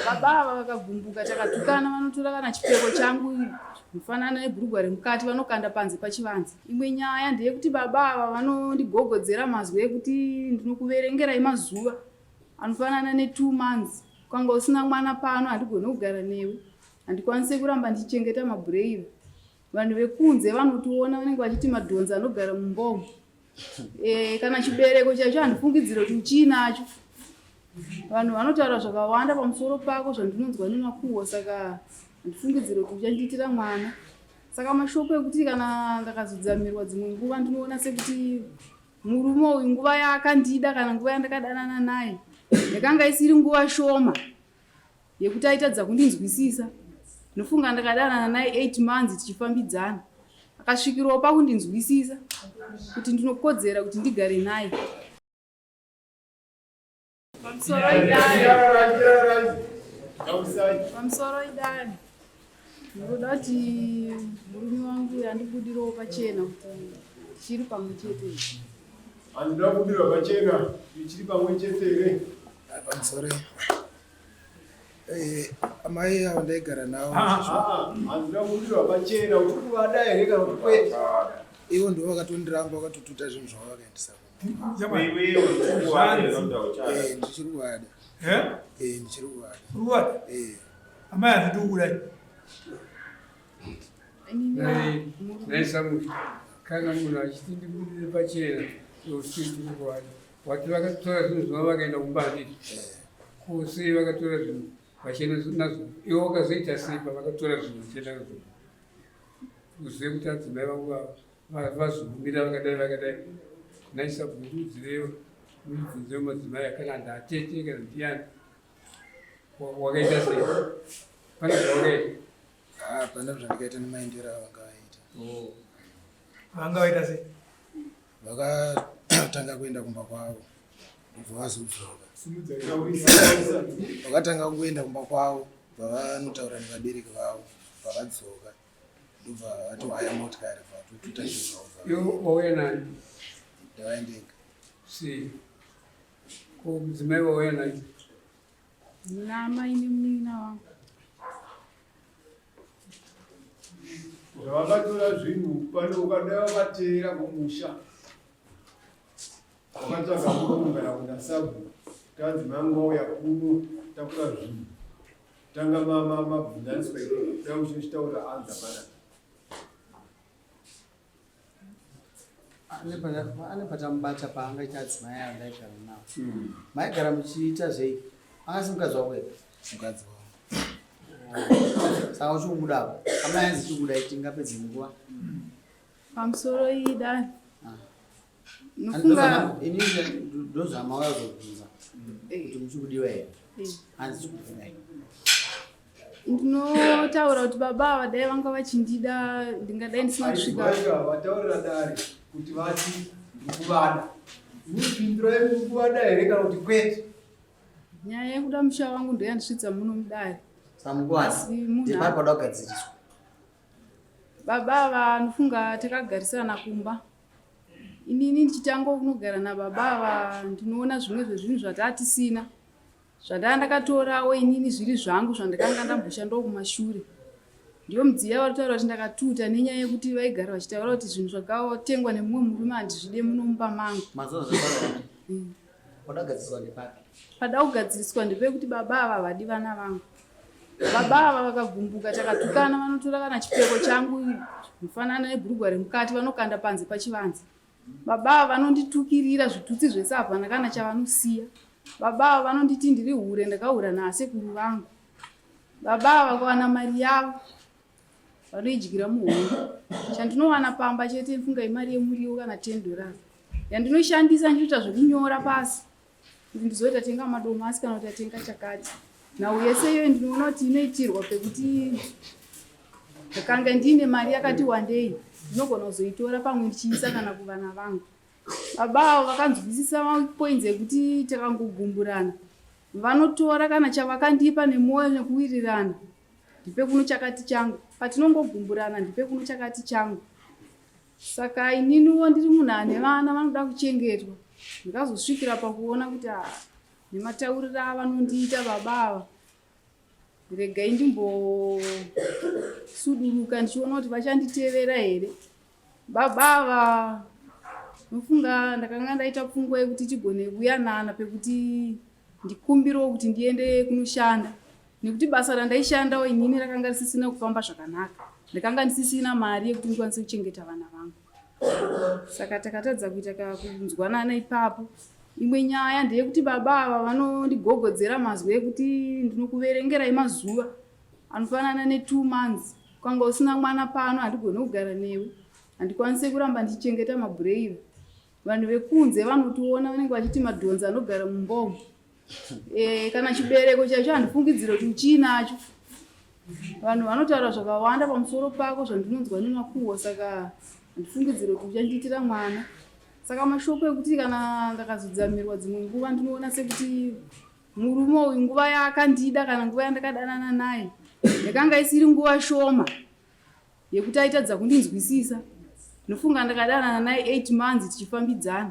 Baba vakavhumbuka takatukana vanotora kana chipfeko changu mufanana nebhurugwa remukati vanokanda panze pachivanze. Imwe nyaya ndeyekuti baba ava vanondigogodzera mazwi ekuti ndinokuverengerai mazuva anofanana ne2 months. Kwanga usina mwana pano handigoni kugara newe, handikwanise kuramba ndichengeta mabhureiri. Vanhu vekunze vanotiona vanenge vachiti madhonza anogara mumbomo. Kana chibereko chacho handifungidzire kuti uchinacho. Vanhu vanotaura zvakawanda pamusoro pako zvandinonzwa nemakuhwo, saka handifungidzire kuti uchandiitira mwana. Saka mashoko ekuti kana ndakazodzamirwa dzimwe nguva ndinoona sekuti murume uyu nguva yaakandida kana nguva yandakadanana naye yakanga isiri nguva shoma yekuti aitadza kundinzwisisa. Nofunga ndakadanana naye 8 months tichifambidzana, akasvikirawo pakundinzwisisa kuti ndinokodzera kuti ndigare naye. Pamusoro idani ndinoda kuti murume wangu yandibudirawo pachena kuti chiri pamwe chete. Handina kubudira pachena chiri pamwe chete here. Pamusoro amai avo ndaigara navo. Handina kubudira pachena kuti kuvada here kana kuti kwete. Ivo ndivo vakatondiramba vakatotuta zvinhu zvavo vakaendesa. Ndichiri kuvada. Ndichiri kuvada. Amai hazvitikuudai. Naisamuti kana munhu achiti ndibudire pachena usiti kuvada wati vakatora zvinhu zvavo vakaenda kumbanditi kusei vakatora zvinhu vachena nazvo ivo vakazoita sei pavakatora zvinhu vachienda nazvo kuzive kuti adzimai vangu vazvigumira vakadai naisabvundudzirewo mubvunzewo madzimai akana ndatete kana ndiani wakaita sei pane zvawakaita. Hapana zvandikaita nemaendero vanga vaita sei? Vakatanga kuenda kumba kwavo ndobva vazodzoka. Vakatanga kuenda kumba kwavo vavanotaura nevabereki vavo vavadzoka ndobva vatohaya motikari vatotuta zvinhu zvavo. Ivo wauya nani? Ndavaendeka. Sei? Ko mudzimai wauya nani? Namai nemunina wangu. Zvavakatora zvinhu pane ukadai vakateera kumusha vakatsvaga kuungana kuna sabhu tanzi mangu wauya kuno takura zvinhu tanga mabvunzaniswa da uchitaura anza pana ane patamubata paangaita adzimai andaigara nawo. Maigara muchiita zvei? Anga simukadzi wako here? Mukadzi wavo. Saka uchikubudapo amai anzi chikubuda tingapedze nguva. Pamusoro idani inini ndozama wakazobvunza kuti muchikudiwa here, hanzi chikubudai. Ndinotaura kuti baba vadai vanga vachindida ndingadai ndisina kusvika. Vataurira dare kuti vati ndikuvada. Mupindura yekuvada here kana kuti kwete? Nyaya yekuda musha wangu ndoyandisvitsa muno mudare. Samukwasi ndipari pada kugadziriswa. Baba vanofunga takagarisana kumba. Inini ndichitanga kunogara nababa ava ndinoona zvimwe zvezvinhu zvatatisina. Zvandakatora inini zviri zvangu zvandakanga ndamboshandawo kumashure. Ndiyo mudziya varitaura kuti ndakatuta nenyaya yekuti vaigara vachitaura kuti zvinhu zvakatengwa nemumwe murume handizvide muno mumba mangu. Mazono zvakadai. Wadagadziriswa ndepari? Pada kugadziriswa ndepekuti baba ava vadi vana vangu. Baba ava vakavhumbuka takatukana vanotora kana chipfeko changu mufanana nebhurugwa remukati vanokanda panze pachivanze. Baba ava vanonditukirira zvitutsi zvese hapana kana chavanosiya. Baba ava vanonditi ndiri hure ndakahura nasekuru vangu. Baba ava vakawana mari yavo vanoidyira muhomwe. Chandinowana pamba chete funga imari yemuriwo kana $10 yandinoshandisa ndichiita zvekunyora pasi kuti ndizoita tenga madomasi kana kuti atenga chakati. Nhau yese iyo ndinoona kuti inoitirwa pekuti ndakanga ndine mari yakati wandei ndinogona kuzoitora pamwe ndichiisa kana kuvana vangu. Baba avo vakanzwisisa mapoints ekuti takangogumburana vanotora kana chavakandipa nemwoyo nekuwirirana ndipe kuno chakati changu. Patinongogumburana ndipe kuno chakati changu. Saka ininiwo ndiri munhu ane vana vanoda kuchengetwa. Ndikazosvikira pakuona kuti nematauriro avanondiita baba ava regai ndimbosuduruka ndichiona kuti vachanditevera here. Baba nofunga ndakanga ndaita pfungwa yekuti tigone kuyanana pekuti ndikumbiriwo kuti ndiende kunoshanda, nekuti basa randaishandawo inini rakanga risisina kufamba zvakanaka. Ndakanga ndisisina mari yekuti ndikwanise kuchengeta vana vangu. Saka takatadza kuita kunzwanana ipapo. Imwe nyaya ndeyekuti baba ava vanondigogodzera mazwi ekuti ndinokuverengerai mazuva anofanana ne2 months. Kwanga usina mwana pano handigone kugara newe, handikwanise kuramba ndichengeta mabhureiri. Vanhu vekunze vanotiona vanenge vachiti madhonza anogara mumbomo. Kana chibereko chacho handifungidzira kuti uchinacho. Vanhu vanotaura zvakawanda pamusoro pako zvandinonzwa nemakuhwa, saka handifungidzira kuti uchandiitira mwana. Saka mashoko ekuti kana ndakazodzamirwa dzimwe nguva ndinoona sekuti murume uyu nguva yaakandida kana nguva yandakadanana naye yakanga isiri nguva shoma yekuti aitadza kundinzwisisa. Nofunga ndakadanana naye 8 months tichifambidzana,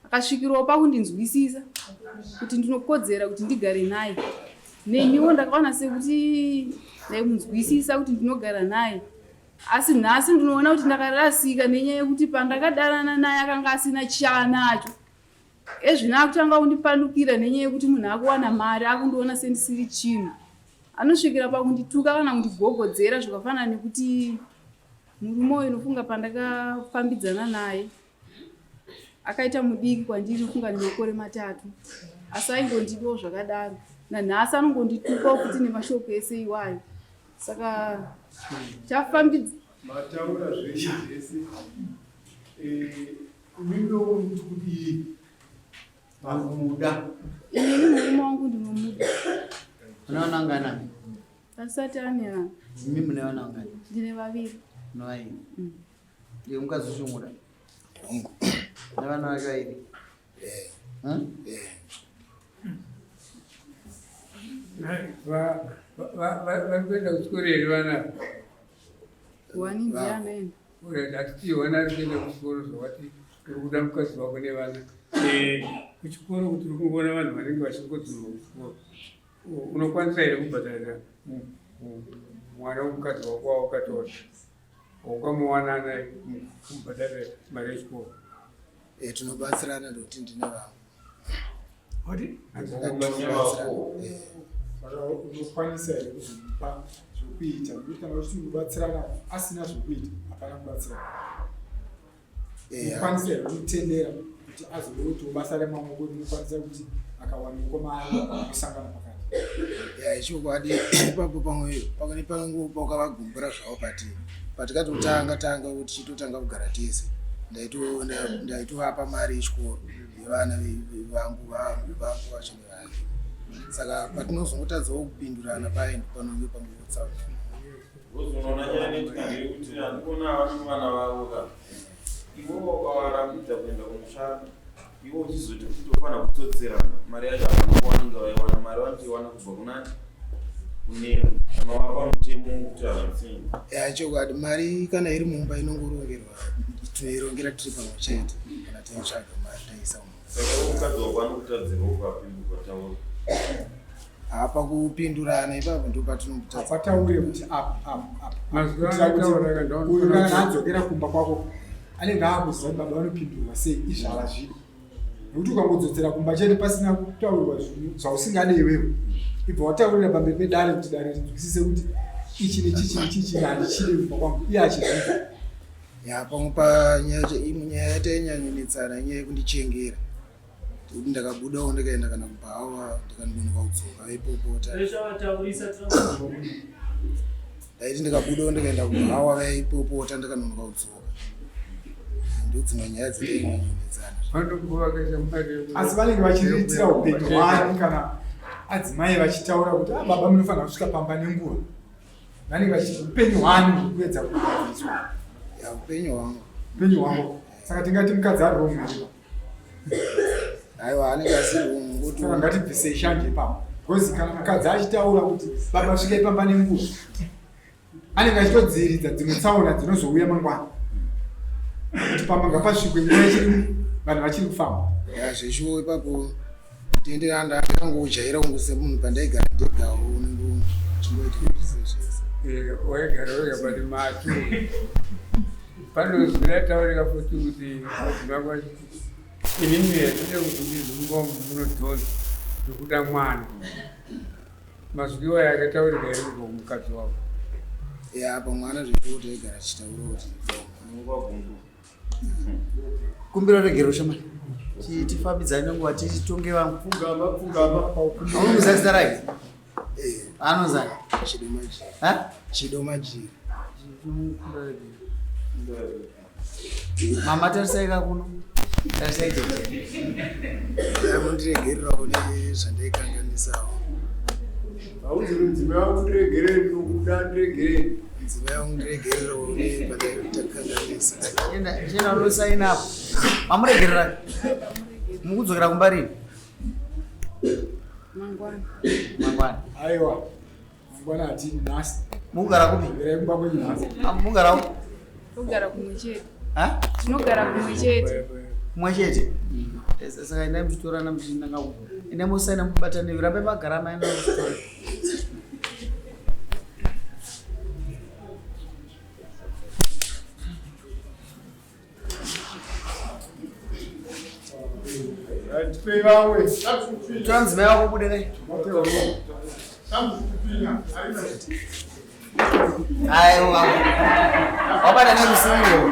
akasvikirawo pakundinzwisisa kuti ndinokodzera kuti ndigare naye. Neniwo ndakaona sekuti ndaimunzwisisa kuti ndinogara naye. Asi nhasi ndinoona kuti ndakarasika nenyaya yekuti pandakadanana naye akanga asina chanacho. Ezvino akutanga kundipandukira nenyaya yekuti munhu akuwana mari akundiona sendisiri chinhu. Anosvikira pakundituka kana kundigogodzera zvakafanana nekuti murume uyu nofunga pandakafambidzana naye akaita mudiki kwandiri nofunga nemakore 3. Asi aingondidawo zvakadaro. Nanhasi anongonditukawo kuti nemashoko ese iwayo. Saka chafambidza mataura zveshe zvese umindo uri kudii pakumuda. inini murume wangu ndinomuda. Unaona ngana? Asati ane vanhu. Mimi mune vana ngani? Ndine vaviri. Noi. Ndiye mukazvishumura. Hongu. Navana vake vairi. Varikuenda kuchikoro here vana? Wani ndiye anaenda. Hatiti vana vari kuenda kuchikoro zvavati uri kuda mukadzi wako nevana. Kuchikoro kuti uri kungoona vanhu vanenge vachingodzurwa kuchikoro, unokwanisa here kubhadharira mwana womukadzi wako waukatoona ukamuwanana kumubhadharira mari yechikoro? Tinobatsirana ndokuti ndine vangu. Saka unokwanisa here kuzomupa zvokuita, nokuti kana uchiti unobatsirana asina zvokuita hapana kubatsirana. Unokwanisa here kumutendera kuti azovewo basa remamoko rinokwanisa kuti akawanikwa mari kusangana pakati. Chokwadi ipapo pamwe panongopa ukavagumbura zvavo patikatotanga kuti chitotanga kugara tese ndaitovapa mari yechikoro yevana vangu vachine vake. Saka patinozongotadzawo kupindurana paye panonge pangotsauna. Uzoona nyaya kuti handikona vana vavo ka ivo wakavarambidza kuenda kumushanda, ivo uchizoti kutofana kutsotserana mari yacho havanokuwananga vaiwana mari vanotoiwana kubva kunani kunero kana wapa mutemo kuti havasini. Chokwadi mari kana iri mumba inongorongerwa, tinoirongera tiri pamwe chete kana teitsvaga mari taisa mumba. Saka mukadzi wako anokutadzirawo kupindurwa tauro apa kupindurana ipapo ndo patinotadza Pataure kuti uyu kana adzokera kumba kwako anenge akuziva baba vanopindurwa sei izvala zvino, nokuti ukangodzosera kumba chete pasina kutaurwa zvinhu zvausingade iwewe, ibva wataurira pamberi pedare kuti dare rinzwisise kuti ichi nechichi handichide kumba kwangu, iye achizviita. Pamwe panyaya yatainyanyonetsana nyaya yekundichengera, kuti ndakabudawo ndikaenda kana kubhawa ndikanonoka kudzoka vaipopota. Ndaiti ndikabudawo ndikaenda kubhawa vaipopota ndikanonoka kudzoka. Ndodzimwe nyaya dzatainyanyonetsana. Asi vanenge vachiriitira upenyu hwani kana adzimai vachitaura kuti baba munofanira kusvika pamba nenguva, vanenge vachiti upenyu hwani kuedza kugadziswa. Upenyu hwangu. Saka tingati mukadzi ari romhariva. Aiwa anenge asiri womwe. Saka ngatibvisei shanje ipapo. Because kana mukadzi achitaura kuti baba svikai pamba nenguva, anenge achitodziridza dzimwe tsaona dzinozouya mangwana. Kuti pamba ngapasvikwe nguva ichiri vanhu vachiri kufamba. Zveshuwo ipapo tenderana ndakangojaira kungosemunhu pandaigara ndegawo waigara wega bati macho panozvira taurika futi kuti vakwa inini yatide kuti ndizimbomu munodhonza zvekuda mwana mazwiwa yakataurika iri kumukadzi wavo apa mwana zvekuti egara chitaura kuti kumbiro regero shamani tifambidzane nguva tichitonge vamwe aunozazita rake anozana chidomajiri mama tarisaika kuno tarisaite akundiregererawo nezvandaikanganisawo auziri mudzimai wangu ndiregerere ndinokuda ndiregerere mudzimai wangu ndiregererawo nepatakanganisa chena unosaina apo mamuregerera mukudzokera kumba rini mangwana aiwa mangwana hatini nhasi mukugara kupi gerai kumba kwenyu nhasi mukugarawo togara kumwe chete tinogara kumwe chete kumwe chete saka endai muchitorana muchinanga endai musaina mubatanivi rambe magara maenda muchitora tipei vamwe tora mudzimai wako budenai aiwa wabata nerusimiro